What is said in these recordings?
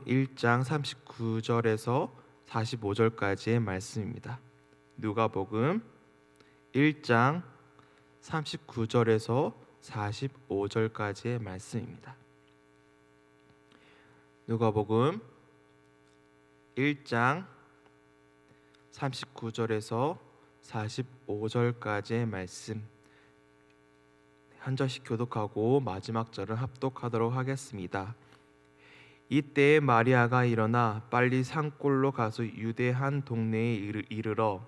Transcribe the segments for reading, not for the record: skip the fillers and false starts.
1장 39절에서 45절까지의 말씀입니다. 누가복음 1장 39절에서 45절까지의 말씀입니다. 누가복음 1장 39절에서 45절까지의 말씀 한 절씩 교독하고 마지막 절을 합독하도록 하겠습니다. 이때에 마리아가 일어나 빨리 산골로 가서 유대 한 동네에 이르러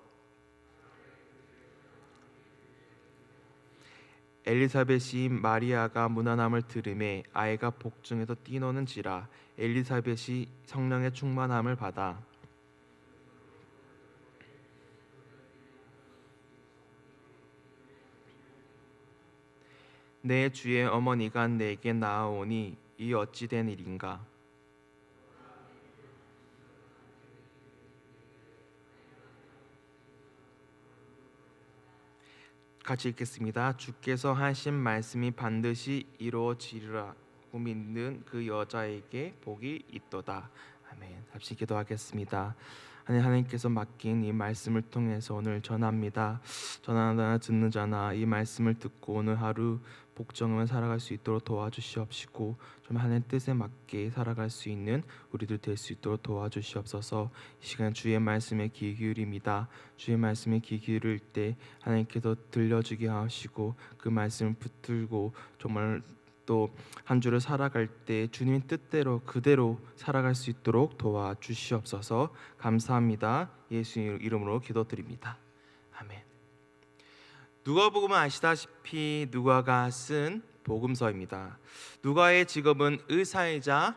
엘리사벳이 마리아가 무난함을 들음에 아이가 복중에서 뛰노는지라. 엘리사벳이 성령의 충만함을 받아 내 주의 어머니가 내게 나아오니 이 어찌 된 일인가. 같이 읽겠습니다. 주께서 하신 말씀이 반드시 이루어지리라고 믿는 그 여자에게 복이 있도다. 아멘. 합심 기도하겠습니다. 하나님께서 맡긴 이 말씀을 통해서 오늘 전합니다. 전하나 듣는 자나 이 말씀을 듣고 오늘 하루 복종하며 살아갈 수 있도록 도와주시옵시고 좀 하나님 뜻에 맞게 살아갈 수 있는 우리들 될 수 있도록 도와주시옵소서. 이 시간 주의 말씀에 귀 기울입니다. 주의 말씀에 귀 기울일 때 하나님께서 들려주게 하시고 그 말씀을 붙들고 정말 또 한 주를 살아갈 때 주님의 뜻대로 그대로 살아갈 수 있도록 도와주시옵소서. 감사합니다. 예수 이름으로 기도드립니다. 아멘. 누가복음은 아시다시피 누가가 쓴 복음서입니다. 누가의 직업은 의사이자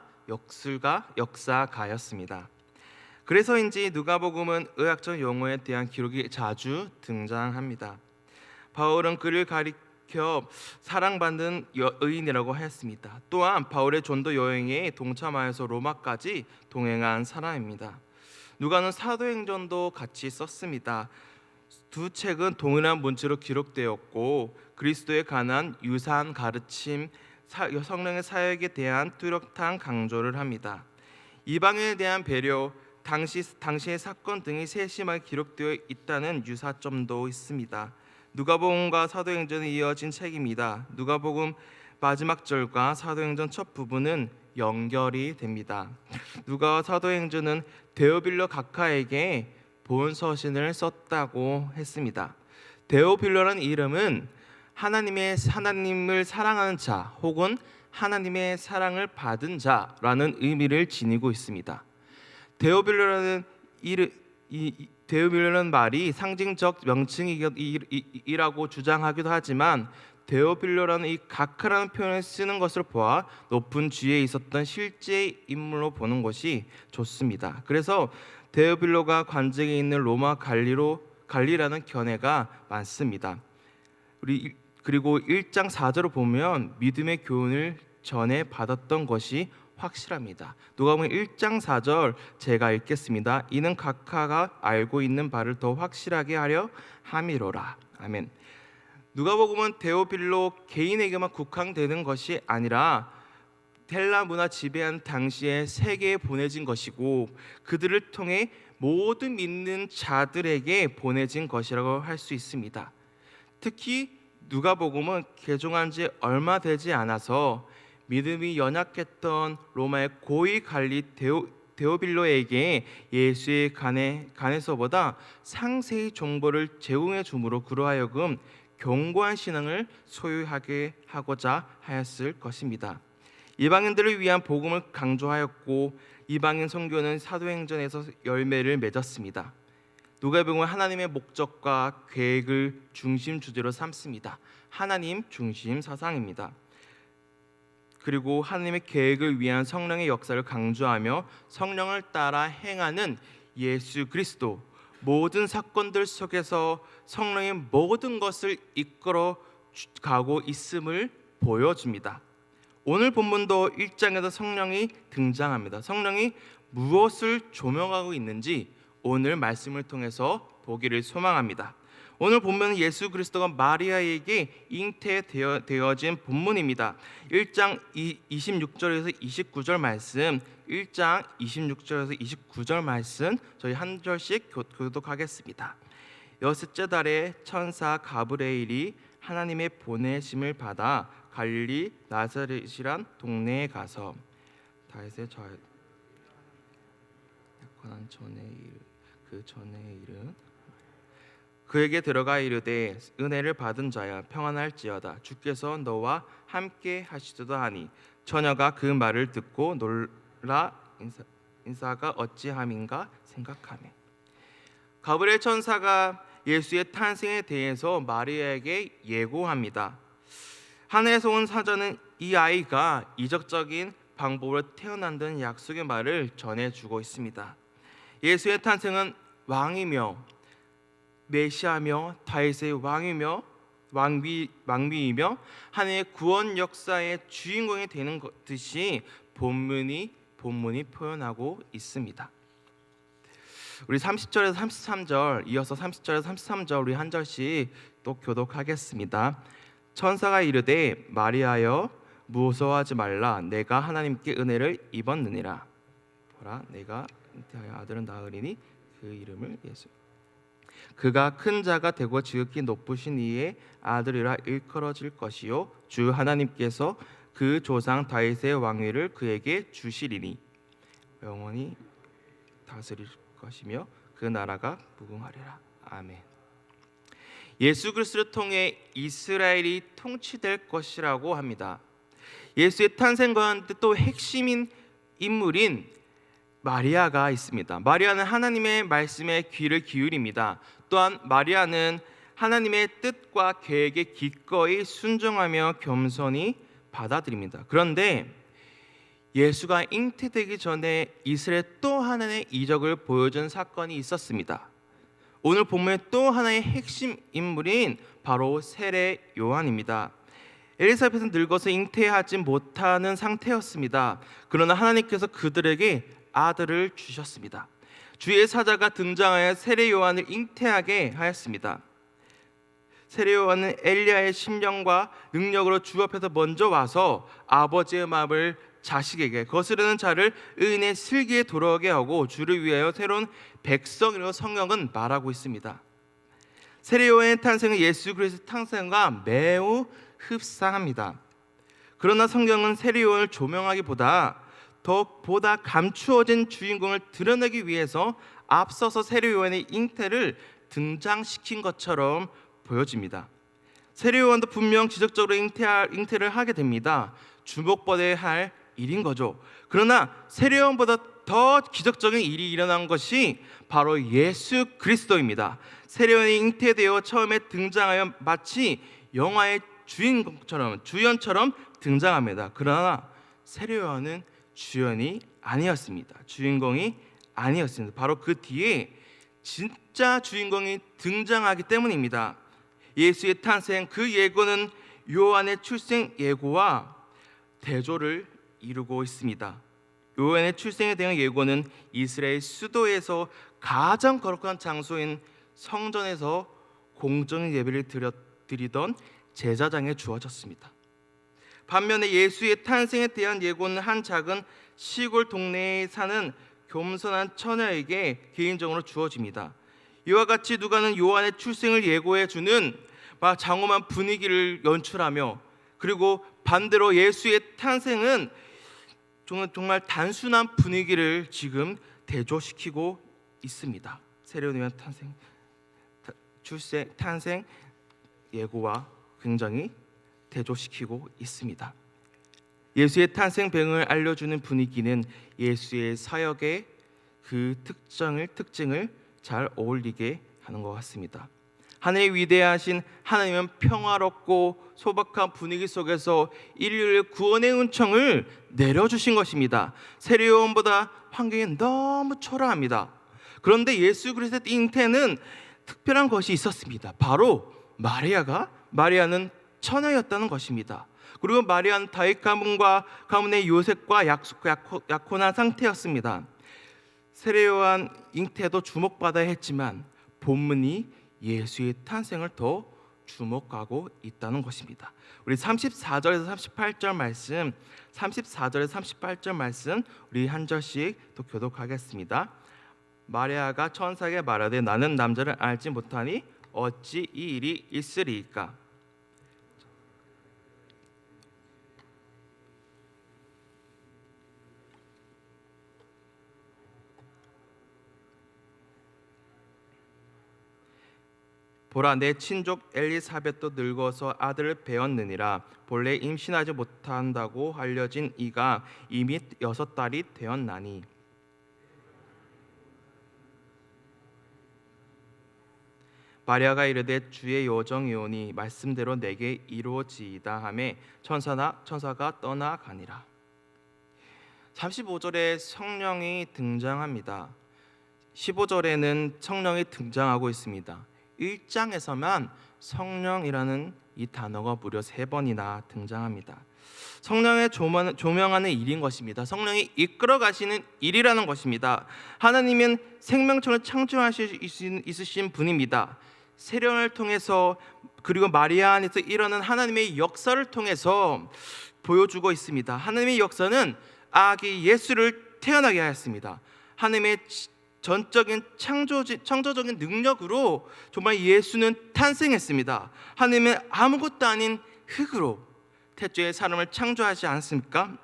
역사가였습니다. 그래서인지 누가복음은 의학적 용어에 대한 기록이 자주 등장합니다. 바울은 그를 가리켜 사랑받는 의인이라고 하였습니다. 또한 바울의 전도 여행에 동참하여서 로마까지 동행한 사람입니다. 누가는 사도행전도 같이 썼습니다. 두 책은 동일한 문체로 기록되었고 그리스도에 관한 유사한 가르침, 성령의 사역에 대한 뚜렷한 강조를 합니다. 이방인에 대한 배려, 당시의 사건 등이 세심하게 기록되어 있다는 유사점도 있습니다. 누가복음과 사도행전에 이어진 책입니다. 누가복음 마지막 절과 사도행전 첫 부분은 연결이 됩니다. 누가와 사도행전은 데오빌로 각하에게 본서신을 썼다고 했습니다. 데오빌로라는 이름은 하나님을 사랑하는 자 혹은 하나님의 사랑을 받은 자라는 의미를 지니고 있습니다. 데오빌로라는 데오빌로라는 말이 상징적 명칭이라고 주장하기도 하지만 데오빌로라는 이 각하라는 표현을 쓰는 것을 보아 높은 지위에 있었던 실제 인물로 보는 것이 좋습니다. 그래서 데오빌로가 관직에 있는 로마 갈리라는 견해가 많습니다. 그리고 1장 4절을 보면 믿음의 교훈을 전에 받았던 것이 확실합니다. 누가복음 1장 4절 제가 읽겠습니다. 이는 각하가 알고 있는 바를 더 확실하게 하려 함이로라. 아멘. 누가복음은 데오빌로 개인에게만 국한되는 것이 아니라 헬라 문화 지배한 당시에 세계에 보내진 것이고 그들을 통해 모든 믿는 자들에게 보내진 것이라고 할 수 있습니다. 특히 누가복음은 개종한 지 얼마 되지 않아서 믿음이 연약했던 로마의 고위 관리 데오빌로에게 예수에 관해서보다 상세히 정보를 제공해 줌으로 그로 하여금 견고한 신앙을 소유하게 하고자 하였을 것입니다. 이방인들을 위한 복음을 강조하였고 이방인 선교는 사도행전에서 열매를 맺었습니다. 누가복음은 하나님의 목적과 계획을 중심 주제로 삼습니다. 하나님 중심 사상입니다. 그리고 하나님의 계획을 위한 성령의 역사를 강조하며 성령을 따라 행하는 예수 그리스도, 모든 사건들 속에서 성령의 모든 것을 이끌어 가고 있음을 보여줍니다. 오늘 본문도 1장에서 성령이 등장합니다. 성령이 무엇을 조명하고 있는지 오늘 말씀을 통해서 보기를 소망합니다. 오늘 본문은 예수 그리스도가 마리아에게 잉태되어진 본문입니다. 1장 26절에서 29절 말씀, 1장 26절에서 29절 말씀 저희 한 절씩 교독하겠습니다. 여섯째 달에 천사 가브리엘이 하나님의 보내심을 받아 갈릴리 나사렛이란 동네에 가서 다윗의 약혼한 그 전의 이름 그에게 들어가 이르되 은혜를 받은 자야 평안할지어다 주께서 너와 함께 하시도다 하니 처녀가 그 말을 듣고 놀라 인사가 어찌함인가 생각하매 가브리엘 천사가 예수의 탄생에 대해서 마리아에게 예고합니다. 하늘에서 온 사자는 이 아이가 이적적인 방법으로 태어난다는 약속의 말을 전해주고 있습니다. 예수의 탄생은 왕이며 메시아며 다윗의 왕비이며 하나님의 구원 역사의 주인공이 되는 듯이 본문이 표현하고 있습니다. 우리 30절에서 33절 이어서 30절에서 33절 우리 한 절씩 또 교독하겠습니다. 천사가 이르되 마리아여 무서워하지 말라 내가 하나님께 은혜를 입었느니라 보라 내가 잉태하여 아들은 낳으리니 그 이름을 예수 그가 큰 자가 되고 지극히 높으신 이의 아들이라 일컬어질 것이요 주 하나님께서 그 조상 다윗의 왕위를 그에게 주시리니 영원히 다스릴 것이며 그 나라가 무궁하리라. 아멘. 예수 그리스도를 통해 이스라엘이 통치될 것이라고 합니다. 예수의 탄생과 또 핵심인 인물인 마리아가 있습니다. 마리아는 하나님의 말씀에 귀를 기울입니다. 또한 마리아는 하나님의 뜻과 계획에 기꺼이 순종하며 겸손히 받아들입니다. 그런데 예수가 잉태되기 전에 이스라엘 또 하나의 이적을 보여준 사건이 있었습니다. 오늘 본문의 또 하나의 핵심 인물인 바로 세례 요한입니다. 엘리사벳은 늙어서 잉태하지 못하는 상태였습니다. 그러나 하나님께서 그들에게 아들을 주셨습니다. 주의 사자가 등장하여 세례 요한을 잉태하게 하였습니다. 세례 요한은 엘리야의 심령과 능력으로 주 앞에서 먼저 와서 아버지의 마음을 자식에게 거스르는 자를 의인의 슬기에 돌아오게 하고 주를 위하여 새로운 백성이라고 성경은 말하고 있습니다. 세례 요한의 탄생은 예수 그리스도의 탄생과 매우 흡사합니다. 그러나 성경은 세례 요한을 조명하기보다 보다 감추어진 주인공을 드러내기 위해서 앞서서 세례 요한의 잉태를 등장시킨 것처럼 보여집니다. 세례 요한도 분명 지적적으로 잉태를 하게 됩니다. 주목받아야 할 일인 거죠. 그러나 세례 요한보다 더 기적적인 일이 일어난 것이 바로 예수 그리스도입니다. 세례 요한이 잉태되어 처음에 등장하여 마치 영화의 주연처럼 등장합니다. 그러나 세례 요한은 주연이 아니었습니다. 주인공이 아니었습니다. 바로 그 뒤에 진짜 주인공이 등장하기 때문입니다. 예수의 탄생 그 예고는 요한의 출생 예고와 대조를 이루고 있습니다. 요한의 출생에 대한 예고는 이스라엘 수도에서 가장 거룩한 장소인 성전에서 공적인 예배를 드리던 제사장에 주어졌습니다. 반면에 예수의 탄생에 대한 예고는 한 작은 시골 동네에 사는 겸손한 처녀에게 개인적으로 주어집니다. 이와 같이 누가는 요한의 출생을 예고해 주는 장엄한 분위기를 연출하며 그리고 반대로 예수의 탄생은 정말 단순한 분위기를 지금 대조시키고 있습니다. 세례요한 탄생 예고와 굉장히 대조시키고 있습니다. 예수의 탄생 배경을 알려주는 분위기는 예수의 사역의 그 특징을 잘 어울리게 하는 것 같습니다. 하늘의 위대하신 하나님은 평화롭고 소박한 분위기 속에서 인류를 구원의 은총을 내려주신 것입니다. 세례 요한보다 환경이 너무 초라합니다. 그런데 예수 그리스도의 잉태는 특별한 것이 있었습니다. 바로 마리아는 처녀였다는 것입니다. 그리고 마리아는 다윗 가문의 요셉과 약혼한 상태였습니다. 세례 요한 잉태도 주목받아야 했지만 본문이 예수의 탄생을 더 주목하고 있다는 것입니다. 우리 34절에서 38절 말씀, 34절에서 38절 말씀 우리 한 절씩 또 교독하겠습니다. 마리아가 천사에게 말하되 나는 남자를 알지 못하니 어찌 이 일이 있으리이까. 보라, 내 친족 엘리사벳도 늙어서 아들을 배었느니라. 본래 임신하지 못한다고 알려진 이가 이미 6달이 되었나니. 마리아가 이르되 주의 요정이오니 말씀대로 내게 이루어지이다 하매 천사가 떠나가니라. 35절에 성령이 등장합니다. 15절에는 성령이 등장하고 있습니다. 1장에서만 성령이라는 이 단어가 무려 3번이나 등장합니다. 성령의 조명하는 일인 것입니다. 성령이 이끌어 가시는 일이라는 것입니다. 하나님은 생명천을 창조하실 있으신 분입니다. 세령을 통해서 그리고 마리아 안에서 일어난 하나님의 역사를 통해서 보여주고 있습니다. 하나님의 역사는 아기 예수를 태어나게 하였습니다. 하나님의 전적인 창조적인 능력으로 정말 예수는 탄생했습니다. 하나님은 아무것도 아닌 흙으로 태초에 사람을 창조하지 않았습니까?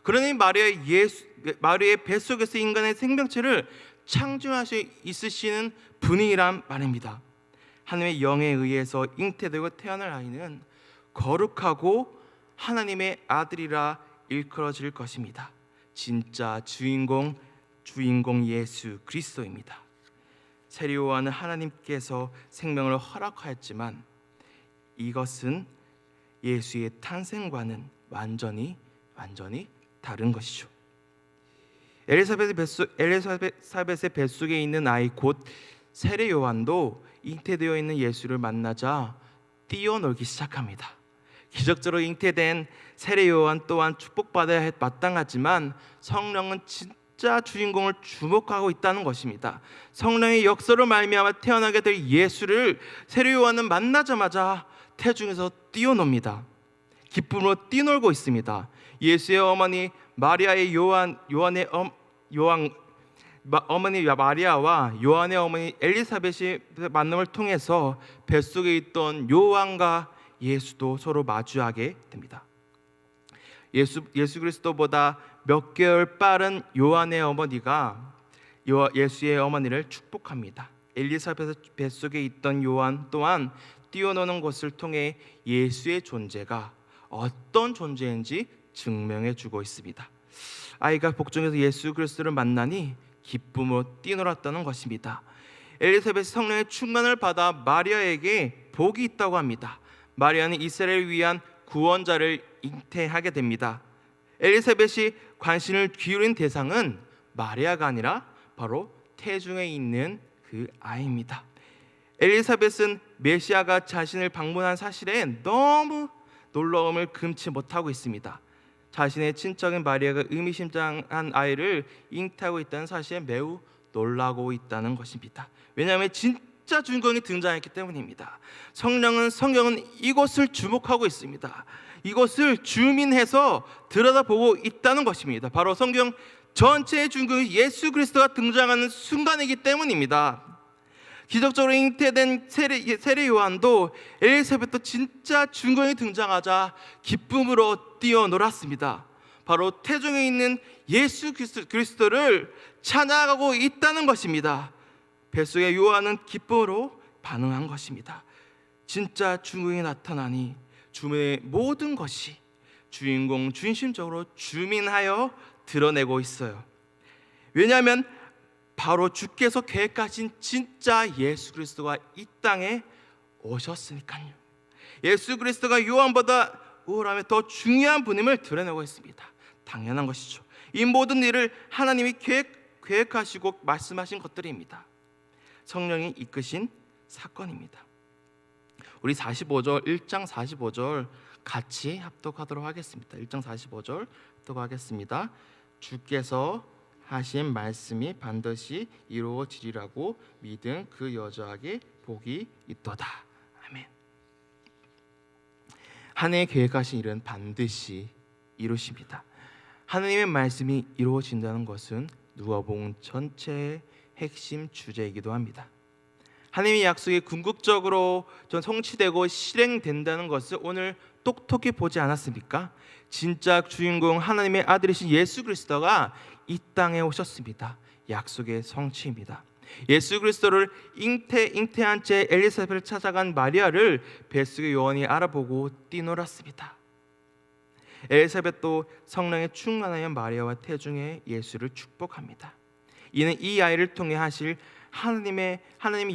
그러니 마리아의 뱃속에서 인간의 생명체를 창조하시 있으시는 분이란 말입니다. 하나님의 영에 의해서 잉태되고 태어날 아이는 거룩하고 하나님의 아들이라 일컬어질 것입니다. 진짜 주인공 예수 그리스도입니다. 세례 요한은 하나님께서 생명을 허락하였지만 이것은 예수의 탄생과는 완전히 다른 것이죠. 엘리사벳의 뱃속에 있는 아이 곧 세례 요한도 잉태되어 있는 예수를 만나자 뛰어놀기 시작합니다. 기적적으로 잉태된 세례 요한 또한 축복받아야 마땅하지만 성령은 진짜 주인공을 주목하고 있다는 것입니다. 성령의 역사로 말미암아 태어나게 될 예수를 세례 요한은 만나자마자 태중에서 뛰어놉니다. 기쁨으로 뛰놀고 있습니다. 예수의 어머니 마리아의 어머니 마리아와 요한의 어머니 엘리사벳의 만남을 통해서 뱃속에 있던 요한과 예수도 서로 마주하게 됩니다. 예수 그리스도보다 몇 개월 빠른 요한의 어머니가 예수의 어머니를 축복합니다. 엘리사벳 뱃속에 있던 요한 또한 뛰어노는 것을 통해 예수의 존재가 어떤 존재인지 증명해 주고 있습니다. 아이가 복중에서 예수 그리스도를 만나니 기쁨으로 뛰놀았다는 것입니다. 엘리사벳이 성령의 충만을 받아 마리아에게 복이 있다고 합니다. 마리아는 이스라엘을 위한 구원자를 잉태하게 됩니다. 엘리사벳이 관심을 기울인 대상은 마리아가 아니라 바로 태중에 있는 그 아이입니다. 엘리사벳은 메시아가 자신을 방문한 사실에 너무 놀라움을 금치 못하고 있습니다. 자신의 친척인 마리아가 의미심장한 아이를 잉태하고 있다는 사실에 매우 놀라고 있다는 것입니다. 왜냐하면 진짜 주인공이 등장했기 때문입니다. 성경은 이것을 주목하고 있습니다. 이것을 주민해서 들여다보고 있다는 것입니다. 바로 성경 전체의 주인공이 예수 그리스도가 등장하는 순간이기 때문입니다. 기적적으로 잉태된 세례 요한도 엘리사벳도 진짜 주인공이 등장하자 기쁨으로 뛰어놀았습니다. 바로 태중에 있는 예수 그리스도를 찬양하고 있다는 것입니다. 뱃속의 요한은 기쁨으로 반응한 것입니다. 진짜 주인공이 나타나니 주의 모든 것이 주인공 중심적으로 주민하여 드러내고 있어요. 왜냐하면 바로 주께서 계획하신 진짜 예수 그리스도가 이 땅에 오셨으니까요. 예수 그리스도가 요한보다 우월하며 더 중요한 분임을 드러내고 있습니다. 당연한 것이죠. 이 모든 일을 하나님이 계획하시고 말씀하신 것들입니다. 성령이 이끄신 사건입니다. 우리 45절 1장 45절 같이 합독하도록 하겠습니다. 1장 45절 합독하겠습니다. 주께서 하신 말씀이 반드시 이루어지리라고 믿은 그 여자에게 복이 있도다. 아멘. 한 해 계획하신 일은 반드시 이루십니다. 하나님의 말씀이 이루어진다는 것은 누가복음 전체의 핵심 주제이기도 합니다. 하나님의 약속이 궁극적으로 성취되고 실행된다는 것을 오늘 똑똑히 보지 않았습니까? 진짜 주인공 하나님의 아들이신 예수 그리스도가 이 땅에 오셨습니다. 약속의 성취입니다. 예수 그리스도를 잉태한 채 엘리사벳을 찾아간 마리아를 뱃속의 요한이 알아보고 뛰놀았습니다. 엘리사벳도 성령에 충만하여 마리아와 태중에 예수를 축복합니다. 이는 이 아이를 통해 하실 하나님의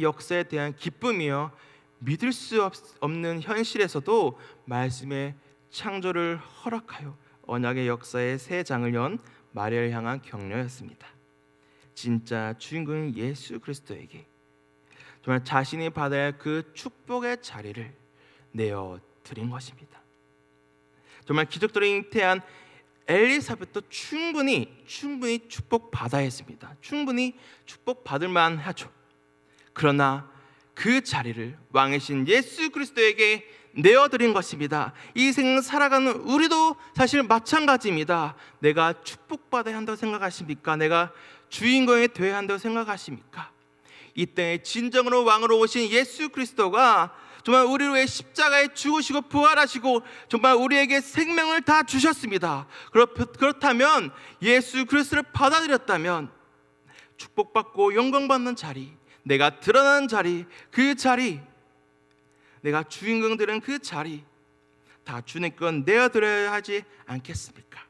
역사에 대한 기쁨이요, 믿을 수 없는 현실에서도 말씀의 창조를 허락하여 언약의 역사의 새 장을 연 마리아를 향한 격려였습니다. 진짜 주인공인 예수 그리스도에게 정말 자신이 받아야 할 그 축복의 자리를 내어 드린 것입니다. 정말 기적적으로 잉태한 엘리사벳도 충분히 축복받아야 했습니다. 충분히 축복받을 만하죠. 그러나 그 자리를 왕이신 예수 그리스도에게 내어드린 것입니다. 이 생을 살아가는 우리도 사실 마찬가지입니다. 내가 축복받아야 한다고 생각하십니까? 내가 주인공이 되어야 한다고 생각하십니까? 이 땅에 진정으로 왕으로 오신 예수 그리스도가 정말 우리를 위해 십자가에 죽으시고 부활하시고 정말 우리에게 생명을 다 주셨습니다. 그렇다면 예수 그리스도를 받아들였다면 축복받고 영광받는 자리, 내가 드러나는 자리, 그 자리, 내가 주인공 되는 그 자리 다 주님 건 내어드려야 하지 않겠습니까?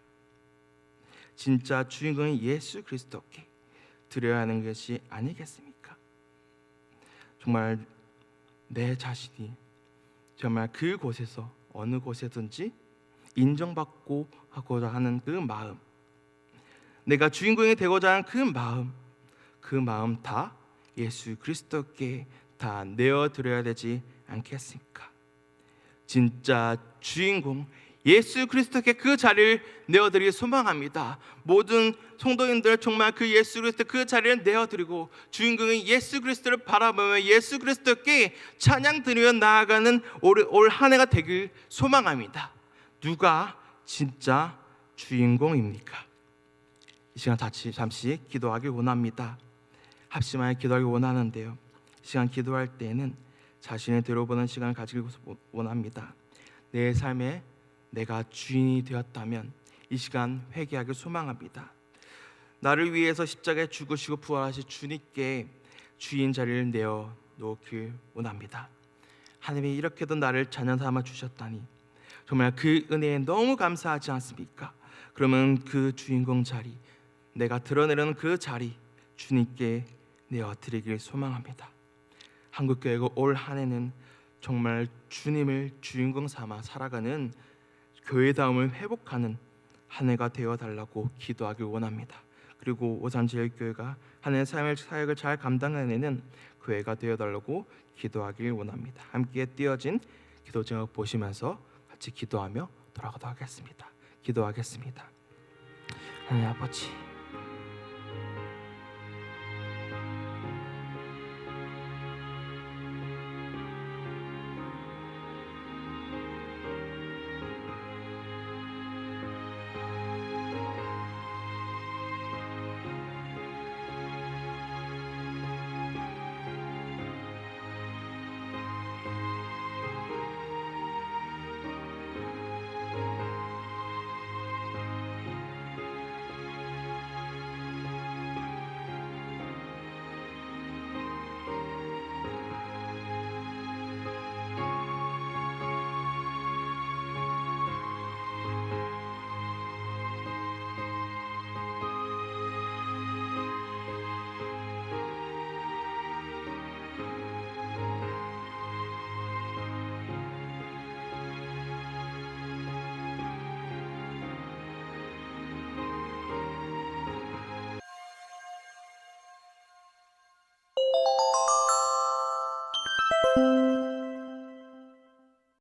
진짜 주인공인 예수 그리스도께 드려야 하는 것이 아니겠습니까? 정말 내 자신이 정말 그곳에서 어느 곳에든지 인정받고 하고자 하는 그 마음, 내가 주인공이 되고자 하는 그 마음 다 예수 그리스도께 다 내어드려야 되지 않겠습니까? 진짜 주인공 예수 그리스도께 그 자리를 내어드리기 소망합니다. 모든 성도님들 정말 그 예수 그리스도 그 자리를 내어드리고 주인공인 예수 그리스도를 바라보며 예수 그리스도께 찬양 드리며 나아가는 올 한 해가 되길 소망합니다. 누가 진짜 주인공입니까? 이 시간 잠시 기도하길 원합니다. 합심하여 기도하길 원하는데요, 시간 기도할 때에는 자신을 되돌아보는 시간을 가지기 원합니다. 내 삶에 내가 주인이 되었다면 이 시간 회개하길 소망합니다. 나를 위해서 십자가에 죽으시고 부활하신 주님께 주인 자리를 내어 놓길 원합니다. 하나님이 이렇게도 나를 자녀 삼아 주셨다니 정말 그 은혜에 너무 감사하지 않습니까? 그러면 그 주인공 자리, 내가 드러내는 그 자리 주님께 내어 드리길 소망합니다. 한국교회가 올 한 해는 정말 주님을 주인공 삼아 살아가는 교회다움을 회복하는 한 해가 되어 달라고 기도하길 원합니다. 그리고 오산제일교회가 한 해 삶의 사역을 잘 감당해내는 교회가 되어 달라고 기도하길 원합니다. 함께 띄어진 기도 제목 보시면서 같이 기도하며 돌아가도록 하겠습니다. 기도하겠습니다. 하나님 아버지,